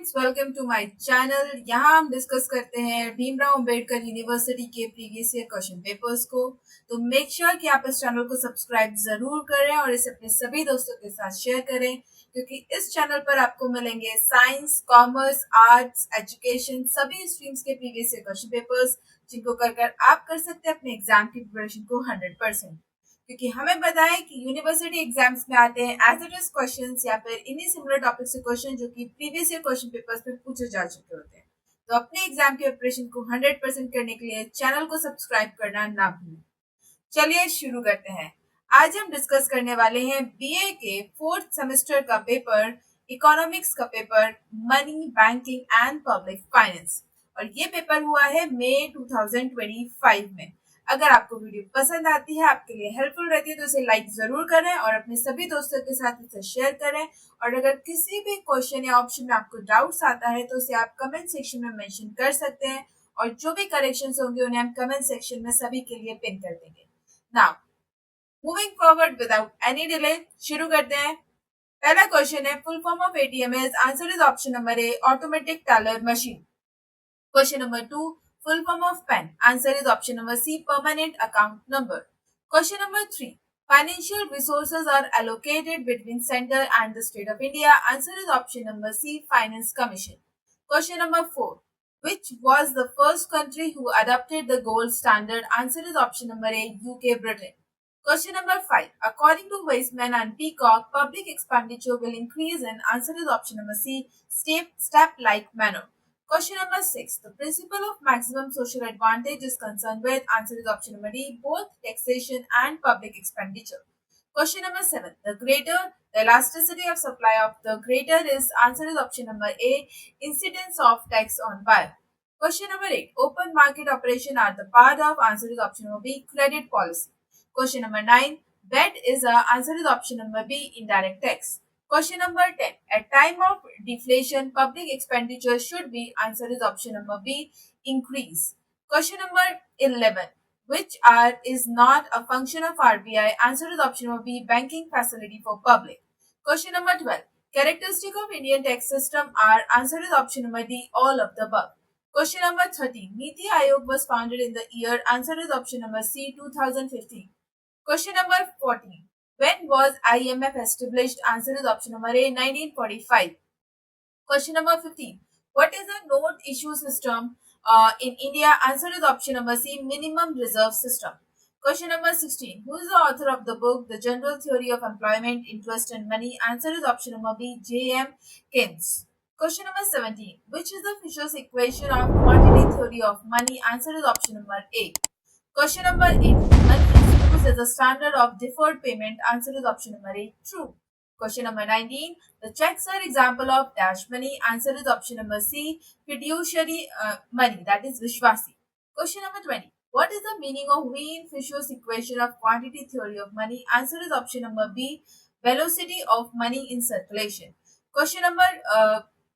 Friends, welcome to my channel. यहाँ हम discuss करते हैं भीमराव अंबेडकर यूनिवर्सिटी के प्रीवियस ईयर क्वेश्चन पेपर्स को। तो मेक श्योर कि आप इस चैनल को सब्सक्राइब जरूर करें और इसे अपने सभी दोस्तों के साथ शेयर करें, क्योंकि इस चैनल पर आपको मिलेंगे साइंस, कॉमर्स, आर्ट्स, एजुकेशन सभी स्ट्रीम्स के प्रीवियस ईयर क्वेश्चन पेपर्स, जिनको कर आप कर सकते हैं अपने एग्जाम की प्रिपरेशन को 100%। क्योंकि हमें पता है कि यूनिवर्सिटी एग्जाम्स में आते हैं एज इट इज क्वेश्चंस या फिर इन्हीं सिमिलर टॉपिक से क्वेश्चन जो कि प्रीवियस ईयर क्वेश्चन पेपर्स में पूछे जा चुके होते हैं। तो अपने एग्जाम के प्रिपरेशन को 100% करने के लिए चैनल को सब्सक्राइब करना ना भूलें। चलिए शुरू करते हैं। आज हम डिस्कस करने वाले हैं बीए के फोर्थ सेमेस्टर का पेपर, इकोनॉमिक्स का paper, money, banking and public finance. और ये पेपर हुआ है मई 2025 में। अगर आपको वीडियो पसंद आती है, आपके लिए हेल्पफुल रहती है, तो इसे लाइक जरूर करें और अपने सभी दोस्तों के साथ इसे शेयर करें। और अगर किसी भी क्वेश्चन या ऑप्शन में आपको डाउट्स आता है तो उसे आप कमेंट सेक्शन में मेंशन कर सकते हैं, और जो भी करेक्शंस होंगे उन्हें हम कमेंट सेक्शन में सभी के लिए पिन कर देंगे। Now moving forward without any delay, शुरू करते हैं। पहला क्वेश्चन है, full form of ATM is, answer is option number A automatic teller machine. Question number 2, full form of PAN. Answer is option number C, permanent account number. Question number 3, financial resources are allocated between center and the state of India. Answer is option number C, finance commission. Question number 4, which was the first country who adopted the gold standard? Answer is option number A, UK, Britain. Question number 5, according to Weissman and Peacock, public expenditure will increase in. Answer is option number C, step-like manner. Question number 6, the principle of maximum social advantage is concerned with. Answer is option number D, both taxation and public expenditure. Question number 7, the elasticity of supply of the greater is. Answer is option number A, incidence of tax on buyer. Question number 8, open market operation are the part of. Answer is option number B, credit policy. Question number 9, VAT is a. Answer is option number B, indirect tax. Question number 10, at time of deflation, public expenditure should be. Answer is option number B, increase. Question number 11, which R is not a function of RBI? Answer is option number B, banking facility for public. Question number 12, characteristic of Indian tax system are. Answer is option number D, all of the above. Question number 13, Niti Aayog was founded in the year. Answer is option number C, 2015. Question number 14, when was IMF established? Answer is option number A, 1945. Question number 15, what is the note issue system in India? Answer is option number C, minimum reserve system. Question number 16, who is the author of the book The General Theory of Employment, Interest and Money? Answer is option number B, J.M. Keynes. Question number 17, which is the Fisher's equation of quantity theory of money? Answer is option number A. Question number 18, money is used as a standard of deferred payment. Answer is option number A, true. Question number 19, the checks are example of dash money. Answer is option number C, fiduciary money, that is Vishwasi. Question number 20, what is the meaning of Wien-Fisher's equation of quantity theory of money? Answer is option number B, velocity of money in circulation. Question number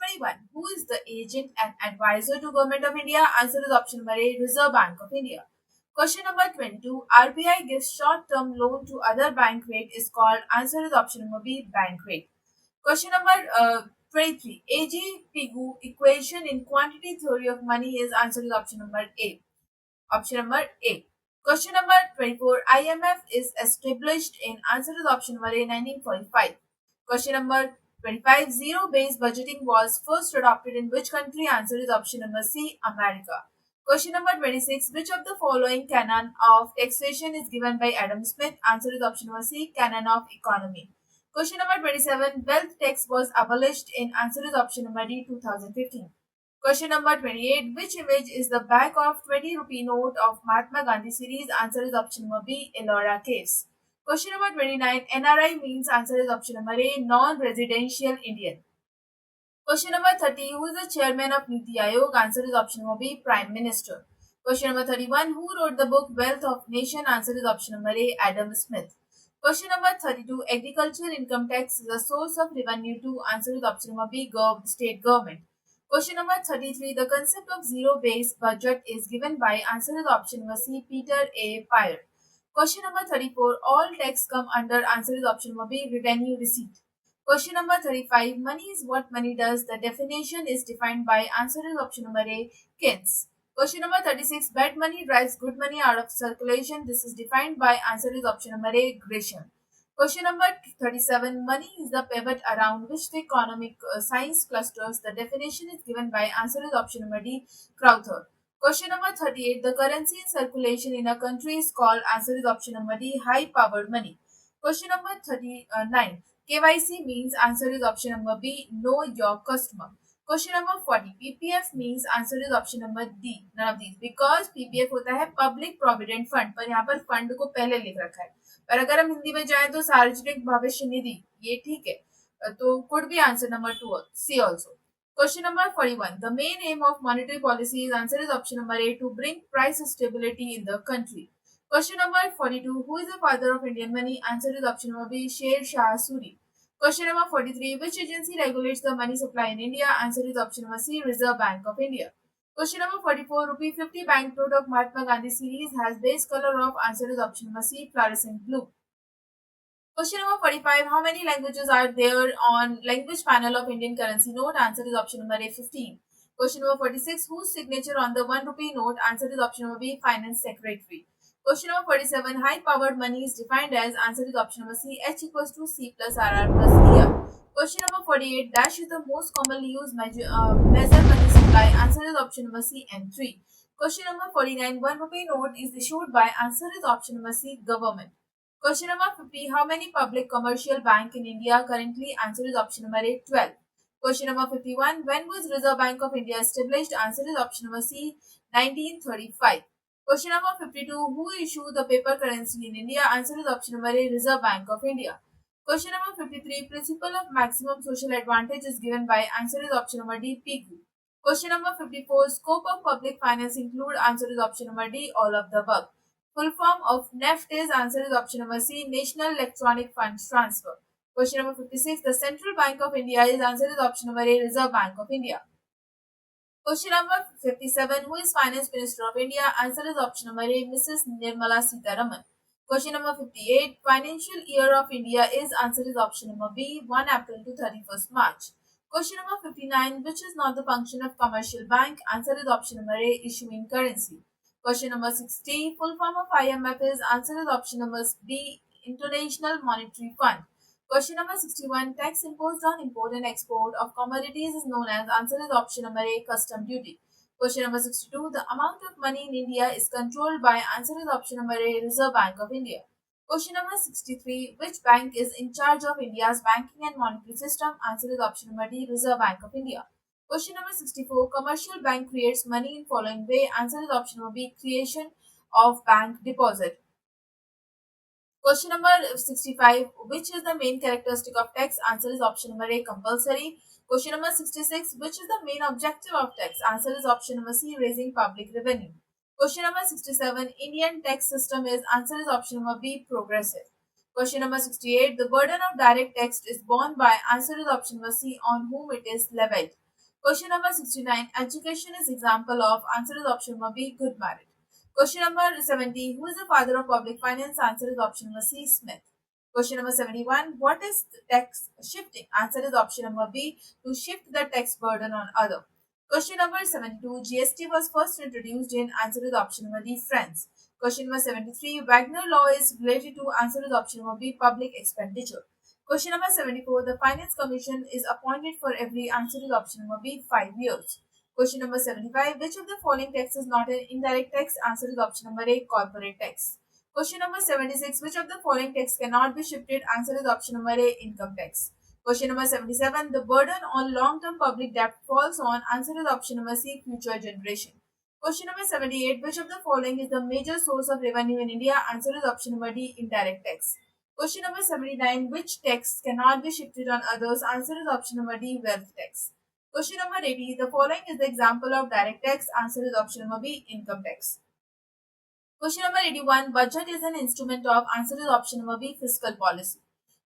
21, who is the agent and advisor to Government of India? Answer is option number A, Reserve Bank of India. Question number 22, RBI gives short-term loan to other bank rate is called. Answer is option number B, bank rate. Question number 23, A.G. Pigou equation in quantity theory of money is. Answer is option number A. Option number A. Question number 24, IMF is established in. Answer is option number A, 1945. Question number 25, zero-based budgeting was first adopted in which country? Answer is option number C, America. Question number 26, which of the following canon of taxation is given by Adam Smith? Answer is option number C, canon of economy. Question number 27, wealth tax was abolished in. Answer is option number D, 2015. Question number 28, which image is the back of 20 rupee note of Mahatma Gandhi series? Answer is option number B, Ellora Caves. Question number 29, NRI means. Answer is option number A, non-residential Indian. Question number 30, who is the chairman of Niti Aayog? Answer is option number B, Prime Minister. Question number 31, who wrote the book Wealth of Nation? Answer is option number A, Adam Smith. Question number 32, agricultural income tax is a source of revenue to. Answer is option number B, state government. Question number 33, the concept of zero-based budget is given by. Answer is option number C, Peter A. Pyre. Question number 34, all tax come under. Answer is option number B, revenue receipt. Question number 35. Money is what money does. The definition is defined by answer is option number A, Keynes. Question number 36. Bad money drives good money out of circulation. This is defined by answer is option number A, Gresham. Question number 37. Money is the pivot around which the economic science clusters. The definition is given by answer is option number D, Crowther. Question number 38. The currency in circulation in a country is called answer is option number D, high powered money. Question number 39. KYC means answer is option number B, know your customer. Question number 40. PPF means answer is option number D, none of these, because PPF होता है public provident fund, पर यहाँ पर fund को पहले लिख रखा है, पर अगर हम हिंदी में जाएं तो सार्वजनिक भविष्य निधि, ये ठीक है, तो could be answer number 2 C also. Question number 41. The main aim of monetary policy is answer is option number A, to bring price stability in the country. Question number 42. Who is the father of Indian money? Answer is option number B, Sher Shah Suri. Question number 43. Which agency regulates the money supply in India? Answer is option number C, Reserve Bank of India. Question number 44. Rupee 50 banknote of Mahatma Gandhi series has base color of answer is option number C, fluorescent blue. Question number 45. How many languages are there on language panel of Indian currency note? Answer is option number A, 15. Question number 46. Whose signature on the 1 rupee note? Answer is option number B, Finance Secretary. Question number 47. High powered money is defined as answer is option number C, H equals to C plus RR plus ER. Question number 48. Dash is the most commonly used measure money supply. Answer is option number C, M3. Question number 49. 1 rupee note is issued by answer is option number C, government. Question number 50. How many public commercial bank in India currently? Answer is option number A, 12. Question number 51. When was Reserve Bank of India established? Answer is option number C, 1935. Question number 52. Who issued the paper currency in India? Answer is option number A, Reserve Bank of India. Question number 53. Principle of maximum social advantage is given by answer is option number D, Pigou. Question number 54. Scope of public finance include answer is option number D, all of the above. Full form of NEFT is answer is option number C, National Electronic Funds Transfer. Question number 56. The Central Bank of India is answer is option number A, Reserve Bank of India. Question number 57. Who is Finance Minister of India? Answer is option number A, Mrs. Nirmala Sitharaman. Question number 58. Financial year of India is answer is option number B, 1 April to 31st March. Question number 59. Which is not the function of commercial bank? Answer is option number A, issuing currency. Question number 60. Full form of IMF is answer is option number B, International Monetary Fund. Question number 61. Tax imposed on import and export of commodities is known as answer is option number A, custom duty. Question number 62. The amount of money in India is controlled by answer is option number A, Reserve Bank of India. Question number 63. Which bank is in charge of India's banking and monetary system? Answer is option number D, Reserve Bank of India. Question number 64. Commercial bank creates money in following way. Answer is option number B, creation of bank deposit. Question number 65. Which is the main characteristic of tax? Answer is option number A, compulsory. Question number 66. Which is the main objective of tax? Answer is option number C, raising public revenue. Question number 67. Indian tax system is answer is option number B, progressive. Question number 68. The burden of direct tax is borne by answer is option number C, on whom it is levied. Question number 69. Education is example of answer is option number B, good merit. Question number 70. Who is the father of public finance? Answer is option number C, Smith. Question number 71. What is tax shifting? Answer is option number B, to shift the tax burden on other. Question number 72. GST was first introduced in answer is option number D, France. Question number 73. Wagner law is related to answer is option number B, public expenditure. Question number 74. The Finance Commission is appointed for every answer is option number B, 5 years. Question number 75. Which of the following tax is not an indirect tax? Answer is option number A, corporate tax. Question number 76. Which of the following tax cannot be shifted? Answer is option number A, income tax. Question number 77. The burden on long-term public debt falls on answer is option number C, future generation. Question number 78. Which of the following is the major source of revenue in India? Answer is option number D, indirect tax. Question number 79. Which tax cannot be shifted on others? Answer is option number D, wealth tax. Question number 80. The following is the example of direct tax. Answer is option number B, income tax. Question number 81. Budget is an instrument of answer is option number B, fiscal policy.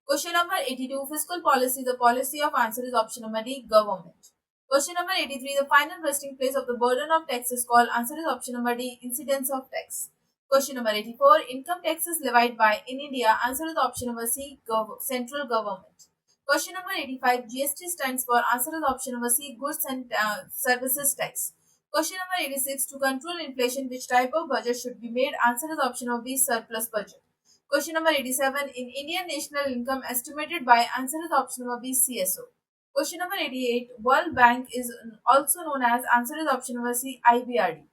Question number 82. Fiscal policy. The policy of answer is option number D, government. Question number 83. The final resting place of the burden of tax is called answer is option number D, incidence of tax. Question number 84. Income tax is levied by in India. Answer is option number C, central government. Question number 85. GST stands for, answer is option number C, goods and services tax. Question number 86. To control inflation, which type of budget should be made? Answer is option number B, surplus budget. Question number 87. In Indian national income estimated by, answer is option number B, CSO. Question number 88. World Bank is also known as, answer is option number C, IBRD.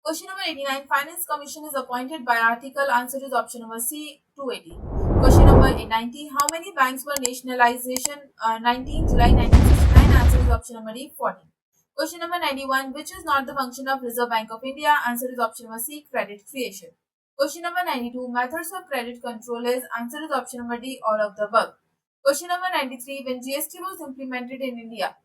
Question number 89. Finance Commission is appointed by article, answer is option number C, 280. Question number 90. How many banks were nationalization 19 July 1969? Answer is option number D, 14. Question number 91. Which is not the function of Reserve Bank of India? Answer is option number C, credit creation. Question number 92. Methods of credit control is, answer is option number D, all of the above. Question number 93. When GST was implemented in India?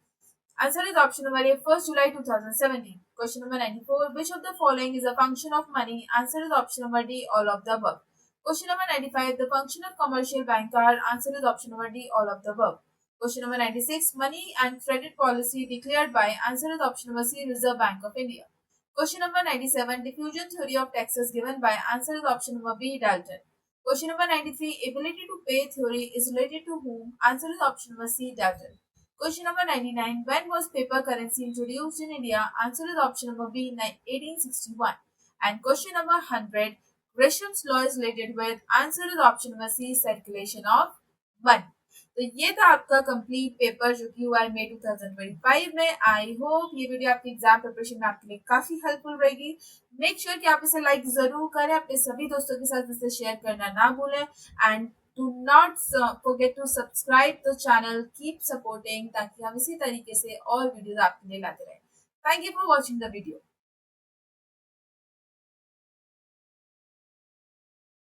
Answer is option number A, 1st July 2017. Question number 94. Which of the following is a function of money? Answer is option number D, all of the above. Question number 95. The function of commercial bank are, answer is option number D, all of the above. Question number 96. Money and credit policy declared by, answer is option number C, Reserve Bank of India. Question number 97. Diffusion theory of taxes given by, answer is option number B, Dalton. Question number 93. Ability to pay theory is related to whom? Answer is option number C, Dalton. Question number 99. When was paper currency introduced in India? Answer is option number B, 1861. And question number 100. Gresham's law is related with, answer is option number C, circulation of money. तो ये था आपका complete paper जो कि हुआ है मई 2025 में. I hope ये वीडियो आपकी एग्जाम प्रिपरेशन में आपके लिए काफी हेल्पफुल रहेगी. मेक श्योर कि आप इसे लाइक जरूर करें, अपने सभी दोस्तों के साथ इसे शेयर करना ना भूलें. And do not forget to subscribe the channel. Keep supporting ताकि हम इसी तरीके से और वीडियोस आपके लिए लाते रहें. Thank you for watching the video.